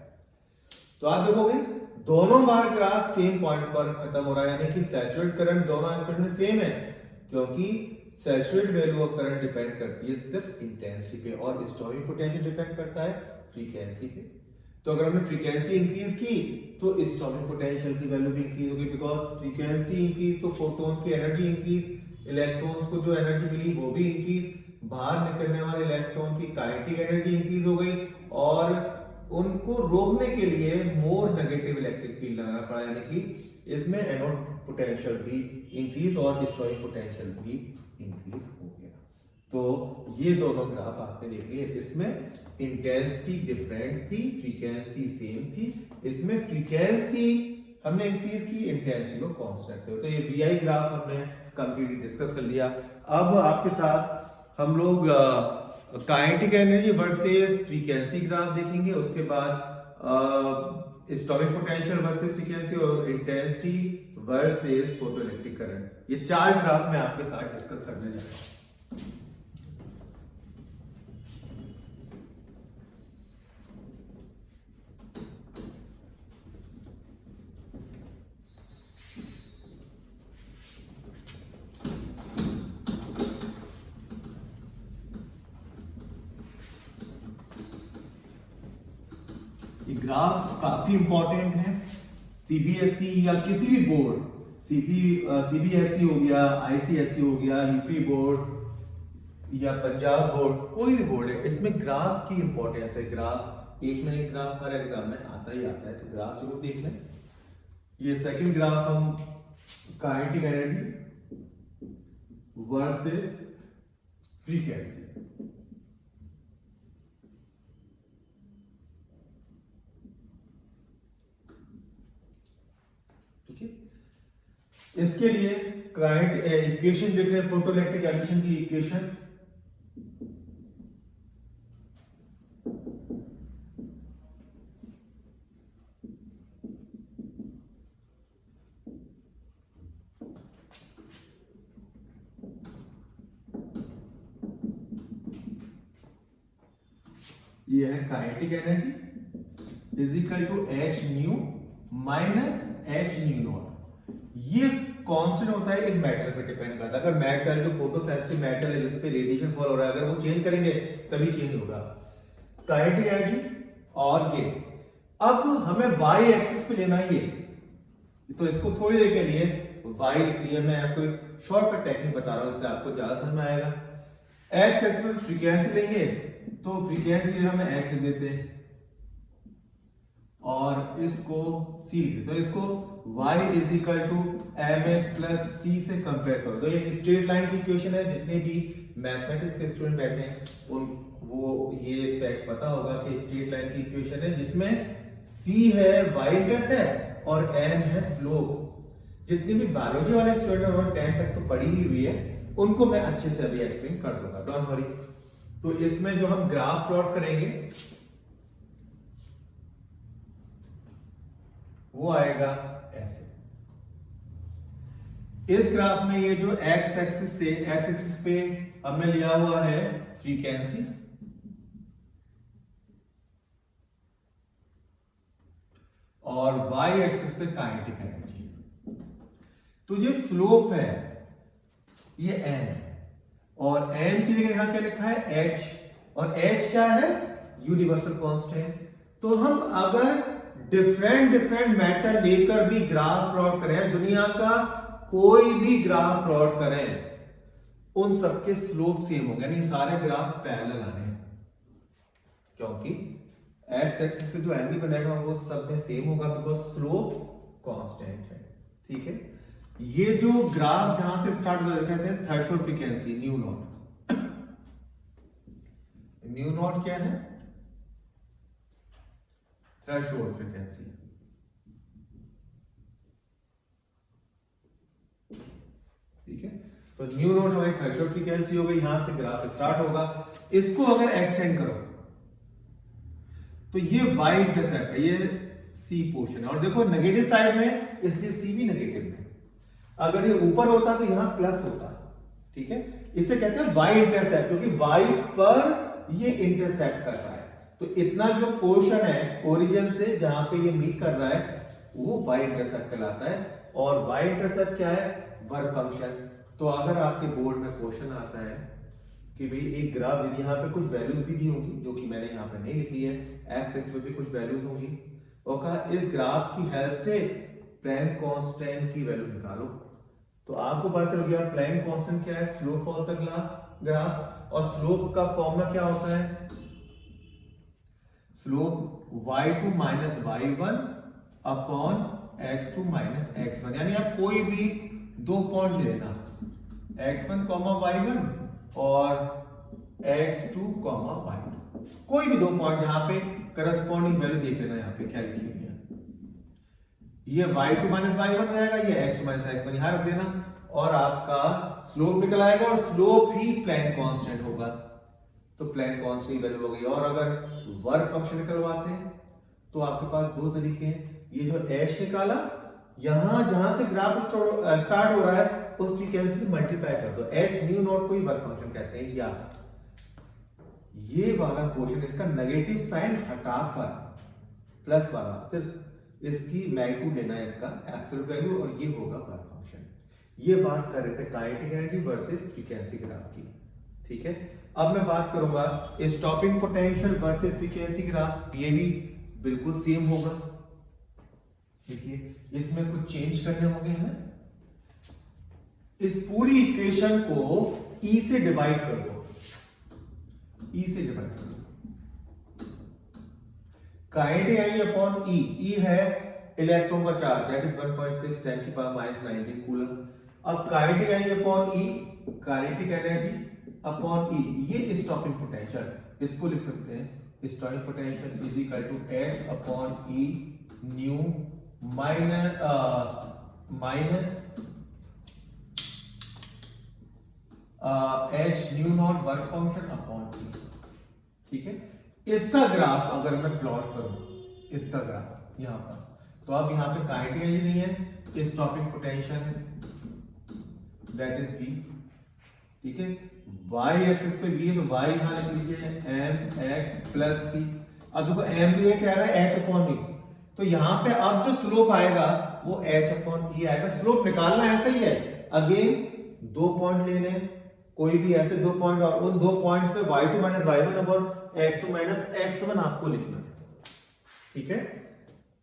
तो आप देखोगे दोनों बार ग्राफ सेम पॉइंट पर खत्म हो रहा है, यानी कि सैचुरेट करंट दोनों एस्पेक्ट में सेम है, क्योंकि saturate value of current depend करती है सिर्फ इंटेंसिटी पे और स्टॉमिक पोटेंशियल डिपेंड करता है फ्रीक्वेंसी पे। तो अगर हमने फ्रीक्वेंसी इंक्रीज की तो स्टॉमिक पोटेंशियल की वैल्यू भी इंक्रीज होगी, बिकॉज फ्रीक्वेंसी इंक्रीज तो फोटोन की एनर्जी इंक्रीज, इलेक्ट्रॉन्स को जो एनर्जी मिली वो भी इंक्रीज, बाहर निकलने वाले इलेक्ट्रॉन की काइनेटिक एनर्जी इंक्रीज हो गई और उनको रोकने के लिए मोर नेगेटिव इलेक्ट्रिक फील्ड लगाना पड़ा, यानी कि इसमें एनोड पोटेंशियल भी इंक्रीज और स्टॉमिक पोटेंशियल भी इंक्रीज हो गया। तो ये दोनों ग्राफ आपने देख लिए, इसमें इंटेंसिटी डिफरेंट थी, फ्रीक्वेंसी सेम थी, इसमें फ्रीक्वेंसी हमने इंक्रीज की, इंटेंसिटी को कांस्टेंट थे। तो ये VI ग्राफ हमने कंप्लीटली डिस्कस कर लिया। अब आपके साथ हम लोग kinetic energy versus frequency graph देखेंगे, उसके बाद स्टॉमिक पोटेंशियल वर्सेस फ्रीक्वेंसी और इंटेंसिटी वर्सेस फोटोइलेक्ट्रिक करंट। ये 4 ग्राफ मैं आपके साथ डिस्कस करने जा रहा हूं। ग्राफ काफी इंपॉर्टेंट है, CBSE या किसी भी बोर्ड, CBSE हो गया, ICSE हो गया, UP बोर्ड या पंजाब बोर्ड, कोई भी बोर्ड है, इसमें ग्राफ की इंपॉर्टेंस है। ग्राफ एक ना एक ग्राफ हर एग्जाम में आता ही आता है, तो ग्राफ जरूर देख लें। ये सेकंड ग्राफ हम काइनेटिक एनर्जी वर्सेस फ्रीक्वेंसी, इसके लिए करंट इक्वेशन देख रहे हैं, फोटोइलेक्ट्रिक एमिशन की इक्वेशन। ये है kinetic energy is equal to H nu minus H nu naught. ये कांस्टेंट होता है, एक मेटल पे डिपेंड करता है। अगर मेटल जो फोटोसेंसिटिव मेटल है जिस पे रेडिएशन फॉल हो रहा है, अगर वो चेंज करेंगे तभी चेंज होगा काइनेटिक एनर्जी। और ये अब हमें y एक्सिस पे लेना है, ये तो इसको थोड़ी देर के लिए y लिख लिया, मैं आपको एक शॉर्टकट टेक्निक बता रहा हूं, इससे आपको ज्यादा समझ में आएगा। x एक्सिस पे फ्रीक्वेंसी लेंगे तो फ्रीक्वेंसी हमें x लिख देते हैं और इसको c लिख देते हैं, तो इसको y is equal to mx plus c से कंपेयर करो। तो ये स्ट्रेट लाइन की इक्वेशन है, जितने भी मैथमेटिक्स के स्टूडेंट बैठे हैं उन वो ये फैक्ट पता होगा कि स्ट्रेट लाइन की इक्वेशन है जिसमें c है y इंटरसेप्ट और m है स्लोप। जितने भी बायोलॉजी वाले स्टूडेंट हैं उन्होंने 10 तक तो पढ़ी ही हुई है, उनको मैं अच्छे से अभी एक्सप्लेन कर दूंगा, डोंट वरी। तो इसमें जो हम ग्राफ प्लॉट करेंगे वो आएगा ऐसे। इस ग्राफ में ये जो x एक्सिस पे हमने लिया हुआ है फ्रीक्वेंसी और y एक्सिस पे काइनेटिक एनर्जी। तो ये स्लोप है, ये n है और n की जगह यहां क्या लिखा है h, और h क्या है यूनिवर्सल कांस्टेंट। तो हम अगर डिफरेंट मेटल लेकर भी ग्राफ प्लॉट करें, दुनिया का कोई भी ग्राफ प्लॉट करें, उन सबके स्लोप सेम होंगे, यानी सारे ग्राफ पैरेलल आने हैं, क्योंकि x एक्सिस से जो एंगल बनेगा वो सब में सेम होगा, बिकॉज स्लोप कांस्टेंट है। ठीक है, ये जो ग्राफ जहां से स्टार्ट होता है कहते हैं threshold frequency new not. New not क्या है? Threshold frequency. ठीक है, तो न्यू नॉट हमारी थ्रेशोल्ड फ्रीक्वेंसी हो गई, यहां से ग्राफ स्टार्ट होगा। इसको अगर एक्सटेंड करो तो ये वाई इंटरसेप्ट है, ये सी पोर्शन है, और देखो नेगेटिव साइड में इसलिए सी भी नेगेटिव है। अगर ये ऊपर होता तो यहां प्लस होता। ठीक है, इसे कहते हैं वाई इंटरसेप्ट, क्योंकि वाई पर ये इंटरसेप्ट कर रहा है। तो इतना जो पोर्शन है ओरिजिन से जहां पे ये मीट कर रहा है वो वाई इंटरसेप्ट कहलाता है। और वाई इंटरसेप्ट क्या है? Work function. तो अगर आपके बोर्ड में क्वेश्चन आता है कि भाई एक ग्राफ यदि यहाँ पे कुछ वैल्यूज भी दी होंगी जो कि मैंने यहाँ पे नहीं लिखी है, एक्स एक्स पे भी कुछ वैल्यूज होंगी, और कहा इस ग्राफ की हेल्प से प्लैंक कांस्टेंट की वैल्यू निकालो, तो आपको पता चल गया प्लैंक कांस्टेंट क्या है? Slope of the graph. और स्लोप का फॉर्मूला क्या होता है? Slope y2 minus y1 upon x2 minus x1। यानी आप कोई भी दो पॉइंट लेना, x1 y1 और x2 y2, कोई भी दो पॉइंट जहां पे करस्पॉन्डिंग वैल्यू देख लेना। यहाँ पे क्या लिखी हुई है? ये y2 माइनस y1 रहेगा, ये x2 माइनस x1 यहां रख देना, और आपका स्लोप निकल आएगा, और स्लोप ही प्लैंक कांस्टेंट होगा। तो प्लैंक कांस्टेंट की वैल्यू हो गई। और अगर वर्क फंक्शन निकलवाते हैं तो आपके पास दो तरीके हैं। ये जो h निकाला, यहां जहां से ग्राफ स्टार्ट हो रहा है उस फ्रीक्वेंसी से मल्टीप्लाई कर दो, h न्यू नॉट को ही वर्क फंक्शन कहते हैं। या ये वाला पोर्शन, इसका नेगेटिव साइन हटाकर प्लस वाला, सिर्फ इसकी मैग्नीट्यूड लेना है, इसका एब्सोल्यूट वैल्यू, और ये होगा वर्क फंक्शन। ये बात कर रहे थे kinetic energy versus frequency graph की। ठीक है, अब मैं बात करूंगा stopping potential versus frequency graph. ये भी बिल्कुल सेम होगा। देखिए, इसमें कुछ चेंज करने होंगे हमें। इस पूरी इक्वेशन को E से डिवाइड कर दो, E से डिवाइड कर दो। Kinetic energy upon E, E है इलेक्ट्रॉन का चार्ज, दैट इज 1.6 10 की पावर माइनस 19 कूलम। अब kinetic energy upon E, kinetic energy upon E, ये स्टॉपिंग पोटेंशियल, इसको लिख सकते हैं stopping potential is equal to H upon E nu minus H nu naught work function upon E। ठीक है, इसका ग्राफ अगर मैं प्लॉट करूं, इसका ग्राफ यहां पर, तो अब यहां पे काइनेटिक एनर्जी नहीं है, स्टॉपिंग पोटेंशियल है, दैट इज V। ठीक है, y एक्सिस पे v है तो y यहां लिख लीजिए mx प्लस c। अब देखो m भी है, क्या आ रहा है? h upon e। तो यहां पे अब जो स्लोप आएगा वो h अपॉन e आएगा। स्लोप निकालना ऐसा ही है, अगेन दो पॉइंट लेने, कोई भी ऐसे दो पॉइंट, और उन दो पॉइंट्स पे y2 minus y1 upon x2 minus x1 आपको लिखना है। ठीक है,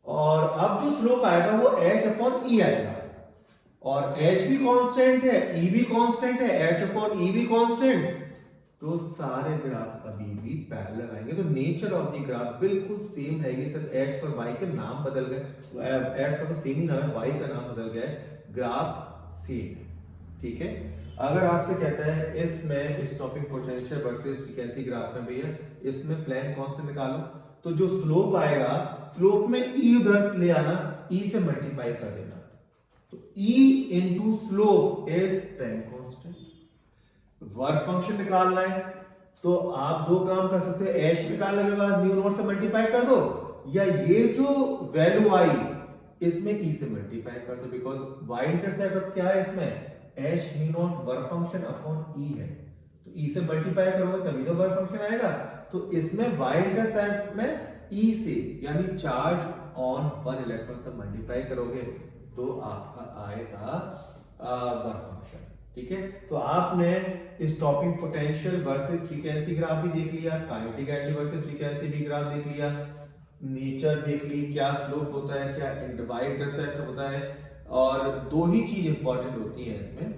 और अब जो स्लोप आएगा वो h अपॉन e आएगा, और h भी कांस्टेंट है, e भी कांस्टेंट है, h अपॉन e भी कांस्टेंट, तो सारे ग्राफ अभी भी पैरेलल आएंगे। तो नेचर ऑफ द ग्राफ बिल्कुल सेम रहेगी, सिर्फ x और y के नाम बदल गए। x का तो सेम ही नाम है, y का नाम बदल गया है, ग्राफ सेम है। ठीक है, अगर आपसे कहता है इसमें stopping potential versus frequency graph में भैया इसमें प्लैंक कांस्टेंट निकालो, तो जो स्लोप आएगा, स्लोप में e उधर से ले आना, e से मल्टीप्लाई कर देना, तो E into slope is Planck constant. Work function निकालना है तो आप दो काम कर सकते हो, h निकालने के बाद न्यू नॉट से मल्टीप्लाई कर दो, या ये जो वैल्यू आई इसमें E से मल्टीप्लाई कर दो, बिकॉज y इंटरसेप्ट क्या है इसमें? h nu naught work function upon E है, तो E से मल्टीप्लाई करोगे तभी तो वर्क फंक्शन आएगा। तो इसमें y इंटरसेप्ट में E से, यानी चार्ज ऑन पर इलेक्ट्रॉन से मल्टीप्लाई करोगे तो आपका आएगा वर्क फंक्शन। ठीक है, तो आपने stopping potential versus frequency graph भी देख लिया, काइनेटिक एनर्जी वर्सेस फ्रीक्वेंसी भी ग्राफ देख लिया, नेचर देख ली, क्या स्लोप होता है, क्या वाई इंटरसेप्ट होता है, और दो ही चीज इंपॉर्टेंट होती है इसमें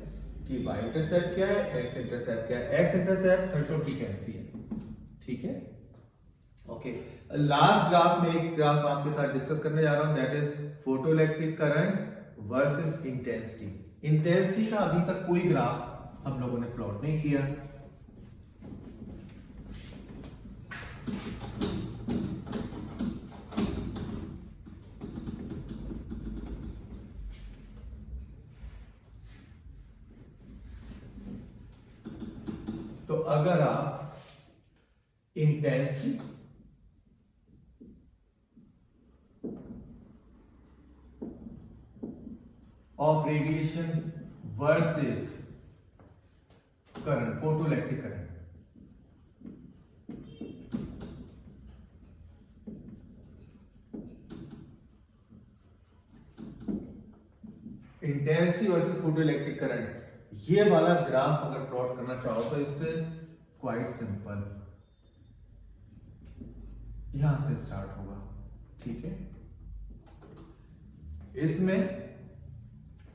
कि वाई इंटरसेप्ट क्या है, एक्स इंटरसेप्ट क्या है। एक्स इंटरसेप्ट थ्रेशोल्ड फ्रीक्वेंसी है। ठीक है, ओके, लास्ट ग्राफ में एक ग्राफ आपके साथ डिस्कस करने जा रहा हूं, that is photoelectric current versus intensity. Intensity का अभी तक कोई ग्राफ हम लोगों ने प्लॉट नहीं किया। तो अगर आप intensity of radiation versus current, photoelectric current, intensity versus photoelectric current, ये वाला ग्राफ अगर प्लॉट करना चाहो तो इससे क्वाइट सिंपल, यहां से स्टार्ट होगा, ठीक है। इसमें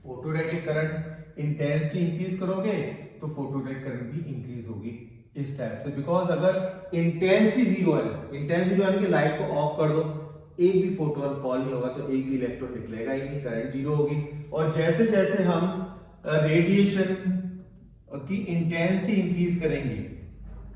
फोटोइलेक्ट्रिक करंट इंटेंसिटी इंक्रीज करोगे तो फोटोइलेक्ट्रिक करंट भी इंक्रीज होगी इस टाइप से, बिकॉज अगर इंटेंसिटी जीरो है, इंटेंसिटी यानी कि लाइट को ऑफ कर दो, एक भी फोटोन फॉल नहीं होगा तो एक भी इलेक्ट्रॉन निकलेगा ही नहीं, करंट जीरो होगी। और जैसे जैसे हम रेडिएशन की इंटेंसिटी इंक्रीज करेंगे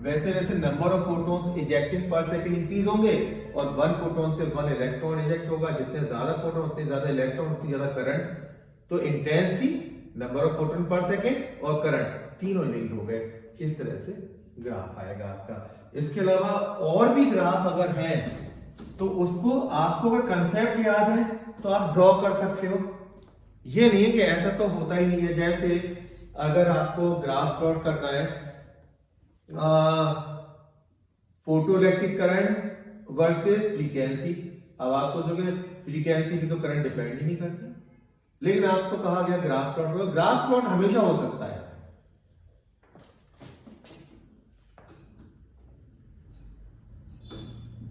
वैसे वैसे नंबर ऑफ फोटॉन्स इजेक्टिंग पर सेकंड इंक्रीज होंगे, और वन फोटोन से वन इलेक्ट्रॉन इजेक्ट होगा। जितने ज्यादा फोटोन उतने ज्यादा इलेक्ट्रॉन, उतनी ज्यादा करंट। तो इंटेंसिटी, नंबर ऑफ फोटोन पर सेकंड और करंट तीनों लिंक्ड हो गए। इस तरह से ग्राफ आएगा आपका। इसके अलावा और भी ग्राफ अगर है तो उसको आपको अगर कंसेप्ट याद है तो आप ड्रॉ कर सकते हो। ये नहीं है कि ऐसा तो होता ही नहीं है। जैसे अगर आपको ग्राफ प्लॉट करना है फोटोइलेक्ट्रिक करंट वर्सेस फ्रीक्वेंसी, अब आप सोचोगे फ्रीक्वेंसी भी तो करंट डिपेंड ही नहीं करती, लेकिन आपको कहा गया ग्राफ प्लॉट करो। ग्राफ प्लॉट हमेशा हो सकता है।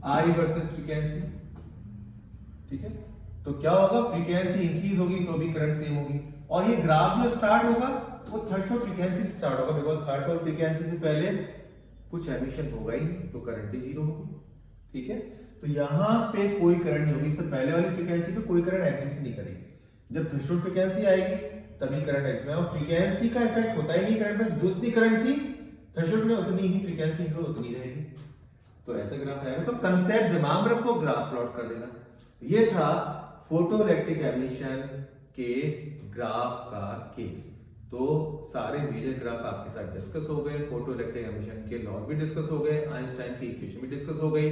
आई वर्सेस फ्रीक्वेंसी, ठीक है। तो क्या होगा, फ्रीक्वेंसी इंक्रीज होगी तो भी करंट सेम होगी। और ये ग्राफ जो स्टार्ट होगा वो थ्रेशोल्ड फ्रीक्वेंसी से स्टार्ट होगा, बिकॉज थ्रेशोल्ड फ्रीक्वेंसी से पहले कुछ एमिशन होगा ही नहीं, तो करंट ही जीरो होगी, ठीक है। तो यहां पे कोई करंट नहीं होगी, इससे पहले वाली फ्रीक्वेंसी पे कोई करंट एग्जिस्ट नहीं करेगी। जब थ्रेशोल्ड फ्रीक्वेंसी आएगी तभी करंट एग्जिस्ट होगा। फ्रीक्वेंसी का इफेक्ट होता ही नहीं करंट में, जितनी करंट थी थ्रेशोल्ड में उतनी ही फ्रीक्वेंसी इंक्रीज उतनी रहेगी। तो ऐसा ग्राफ आएगा। तो कंसेप्ट दिमाग रखो, ग्राफ प्लॉट कर देना। ये था फोटोइलेक्ट्रिक एमिशन के ग्राफ का केस। तो सारे मेजर ग्राफ आपके साथ डिस्कस हो गए, फोटोइलेक्ट्रिक एमिशन के लॉ भी डिस्कस हो गए, आइंस्टाइन की इक्वेशन भी डिस्कस हो गई।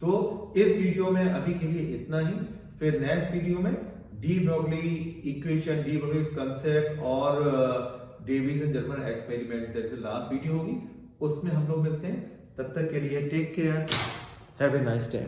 तो इस वीडियो में अभी के लिए इतना ही। फिर नेक्स्ट वीडियो में de Broglie equation, de Broglie concept और डेविस एंड जर्मन एक्सपेरिमेंट जैसे लास्ट वीडियो होगी, उसमें हम लोग मिलते हैं। तब तक के लिए take care, have a nice day.